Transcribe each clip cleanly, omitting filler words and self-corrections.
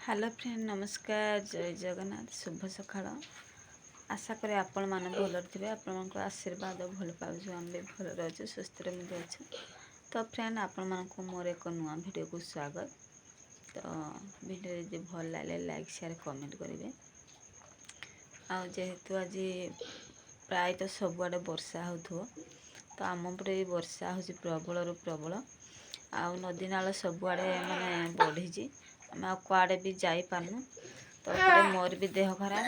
Hello friend नमस्कार जय जगन्नाथ शुभ सकाळ आशा करे आपण माने भल थे आपण आशीर्वाद भल पाऊँ आम भी भल अच्छे सुस्थ अच्छे। तो फ्रेंड आपण मानक मोर एक नुआ वीडियो को स्वागत। तो वीडियो यदि भल लगे लाइक शेयर कमेंट करेंगे। जेहेतु आज प्रायतः सबुआडे वर्षा हो तो आम पटे वर्षा हो प्रबल प्रबल आउ नदी नाल सबुआडे माने बढ़ी आम कुआड़े भी जापारनु। तो एपटे मोर भी देह खराब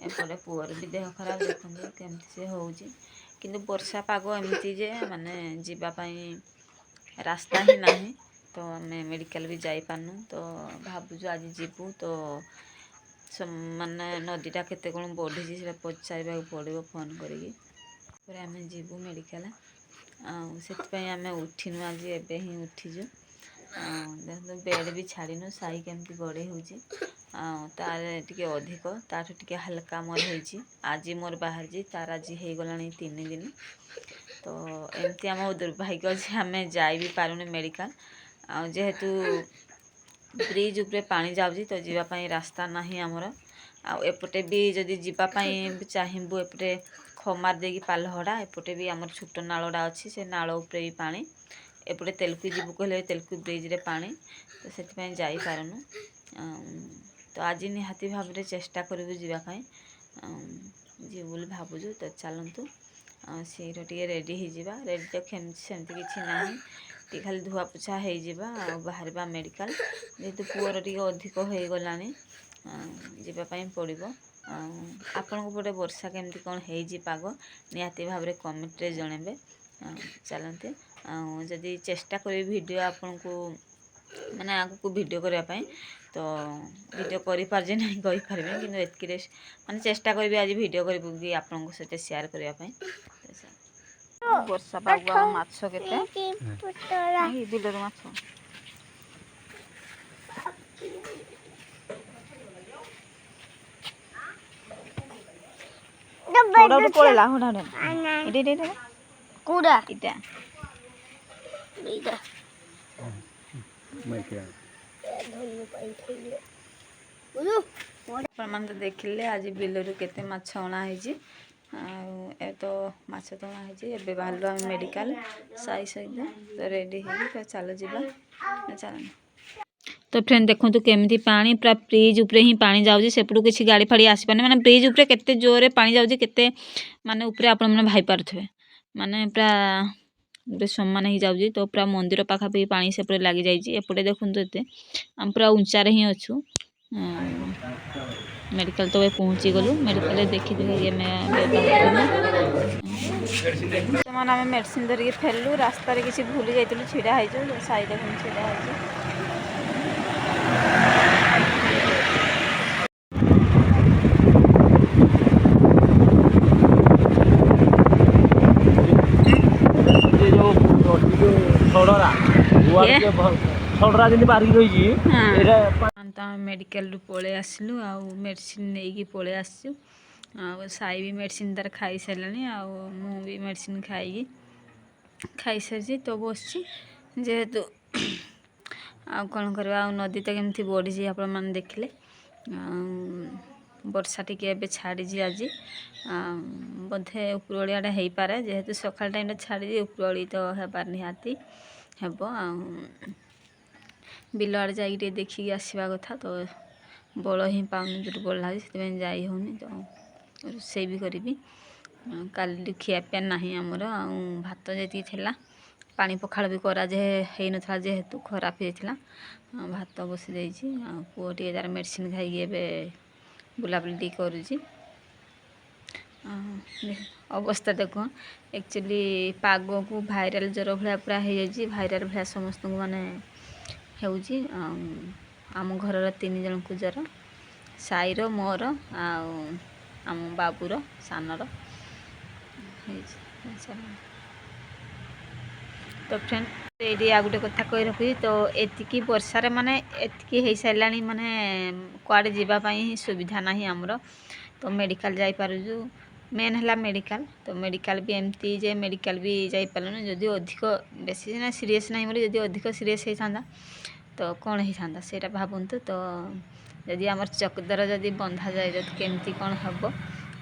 एपटे पुअर भी देह खराब देखो केमती से होउची किंतु वर्षा पाग एमती जे माने जीवापाई रास्ता ही नहीं। तो आम मेडिकल भी जापारनु तो भावुँ आज जीवु तो माने नदीटा केते कौन बढ़ी से पचार पड़ो फोन करें आम जीवु मेडिकल से आम उठिनु आज एबे ही उठीजु। देखो बेड भी छाड़ीनु साई केमती गड़े तार टिके अधिक ताठू टिके हल्का मोर होइछि आज मोर बाहर जी तार आज हो गलानी 3 दिन। तो एमती आम दुर्भाग्य जे आम जाई भी पारुनी मेडिकल जेहेतु ब्रिज उपरे पानी जाउजी तो जीवापाई रास्ता नहीं आमर एपटे भी जदि जीवापाई चाहिबू एपटे खमार देकी पालहड़ा एपटे भी आमर छोट नालड़ा अच्छी से नाल उपरे भी पानी एपटे तेलकु जीवु कहले तेलकु ब्रिज रे पानी तो से जाई पारनु। तो आज निहाती भाव में चेष्टा करूँ जीवापाई जीव बोली भावुँ। तो चलतु शीघ्र टे रेडी हो रेडी तो सेमती किसी ना टी खाली धुआ पोछा हो बाहर मेडिकल जेहेतु पुअर टे अधिक हो गलानी जीवापाई पड़ो। आपण पटे वर्षा केमती कौन हो पाग निहाती भाव में कमेंट रे जणेबे। चलते जदि चेष्टा करी वीडियो आपन को माने आगु को वीडियो करने तो वीडियो करि पारजे नहीं कहि पारबे किंतु एतकी माने चेष्टा करी आज वीडियो करी आपन को सहित शेयर करने। वर्षा पागुआ माछ केते बिलर माछ थोड़ा पळेला हुडा इडे इडे कुडा इटा इटा मैंने तो देखिले आज बिलरू केते माछ अणा है तो माछ तो अणा है बाहर आम मेडिकल साई सहित तो रेडी हो तो चलो जीवा चल। तो फ्रेंड देखो तो केमती पानी पूरा ब्रिज उपरे ही पानी जाउजी सेपटू किसी गाड़ी फाड़ी आसी पाने माने ब्रिज उपरे केते जोरे पानी जाउजी केते माने उपरे आपण माने भाई पारथबे माने पूरा गोटे समान ही जाउजी। तो पूरा मंदिर पाखापाखि पानी से पूरा लगी जाइए एपटे देखो तो ये आम पूरा उंचार ही अच्छू मेडिकल तो पहुँची गलु मेडिकल देखी आम मेडिसिन धरिकी फेरलु रास्तार किसी भूली जाइलु छिड़ा हो साई देखो छिड़ा हो मेडिकल पलि आसलु मेडिसिन नहीं पलि आसु साई भी मेडिसिन तार खाई सारे मु भी मेडिसिन खाई सारी तो बस जेहेतु कौन कर नदी तो केमती बढ़ी आप देखिले वर्षा टी छाड़ी आज बोधे उपरआड़े हो पारे जेहेतु सकाल टाइम छाड़ी उपरआड़ी तो हेबार निहाती हेब बिल आड़े जा देखिए आसवा कथा तो बल ही पाऊनी दुर्बल लगे से जाई होनी तो रोसे भी करी काली खियापिया नहीं आमर भात जी पानी पखाड़ भी करा जे है ना जेहेतु खराब होता भात बसी देती पुओ टे तार मेडिसिन खाई बुलाबुली करुँची अवस्था देखो एक्चुअली पाग को भाइराल ज्वर भाया पूरा हो जाए भाइराल भाया समस्त माने होउची आम घर 3 जन को ज्वर साईर मोर आम बाबूर सानर। तो फ्रेंड ये आ गोटे कथा कही रखी तो एतिकी वर्षार माने एतिकी हो सारा माने कुआड़े जावाई सुविधा नहीं आमर तो मेडिकल जाई पारुजु मेन है मेडिकल तो मेडिकल भी एमती जे मेडिकल भी जाई पारलुनी जदि अधिक बेसी ना सीरीयस नहीं बोली जदि अधिक सीरीयस होता तो कौन होता से भावतु तो जदि आमर चकदर जदि बंधा जाए तो केमती कौन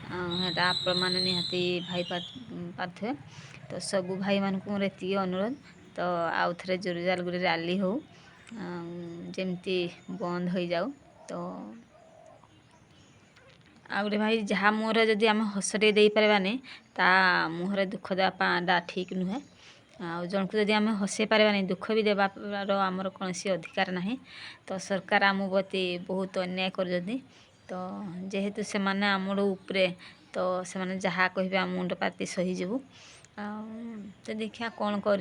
हम हेटा आपण मैंने निहाती भाई पार्थे तो सबू भाई मान को एति अनुरोध तो आउ थे जोरदार गोटे रैली हो जमती बंद हो जाऊ तो आ गए भाई जहाँ मुहर जदि आम हसटे दे पारानी ता मुहर दुख देवाटा ठीक नुहे आ जन को जदि आम हसई पारानी दुख भी देवार आमर कौन अधिकार ना तो सरकार आम प्रति बहुत अन्याय कर तो जेहेतु से माने आमर उपरे तो से माने जहाँ कहे आम मुंड पाती सहीजु तो देखिया कौन कर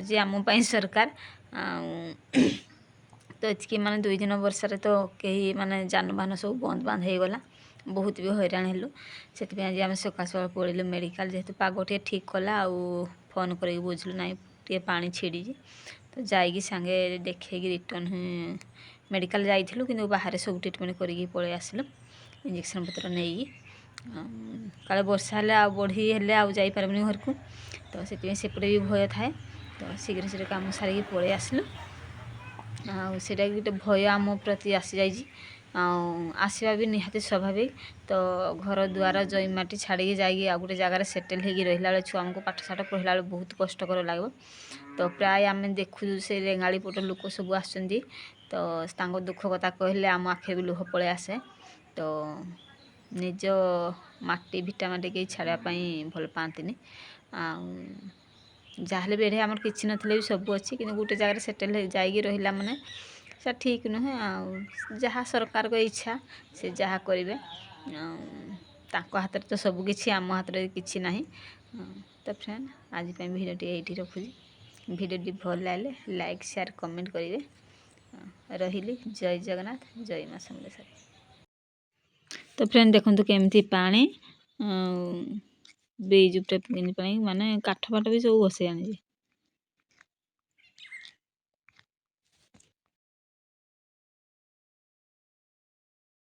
सरकार तो ये माने 2 दिन वर्षा तो कहीं माने जानबाहन सब बंद बांध हो गला बहुत भी हैरान हेलु से आज आम सकाल सकाल पड़े मेडिकल जेहेतु पाग टे ठीक कला फोन कर बुझलु ना टे पानी छिड़ी तो जाइए सांगे देखे रिटर्न मेडिकल जाइलु कि बाहर सब ट्रिटमेंट करके पलि आसलु इंजेक्शन पत्र नहीं काले वर्षा हेले आ बढ़ी हेले आ जापारे घर को तो सेपटे भी भय थाए तो शीघ्र शीघ्र कम सारिकी पलि आसलु आटा गोटे भय आम प्रति आसी जाइए आसवा भी निहाती स्वाभाविक तो घर द्वार जईमाटी छाड़ी जाइए आ गोटे जगार सेटेल हो रहा बेले छुआ को पाठशाठ पढ़ला बेले बहुत कष्टकर लगे तो प्राय आम देखु से रेंगाली पट लोक सब आसुँच तो दुख कथा कहले आम आखे भी लुह पलि आसे तो निज माटी भिटा माटी कहीं छाड़ापी भल पाती जहाँ भी एढ़े आमर कि नथिले भी सब अच्छी कि गोटे जगार सेटेल जाइए रहा माने से ठीक नुहे जहाँ सरकार को इच्छा से जहाँ करेंगे हाथ तो सबकि आम हाथ में कि ना तो फ्रेंड आज भिडियो ये रखुची भिडियो भल लगे लाइक शेयर कमेंट करेंगे रही जय जगन्नाथ जय माँ समलेश्वरी। तो फ्रेंड देखो केमती पानी ब्रिज उपरे पानी माने काठ फाट भी सब बसई आनी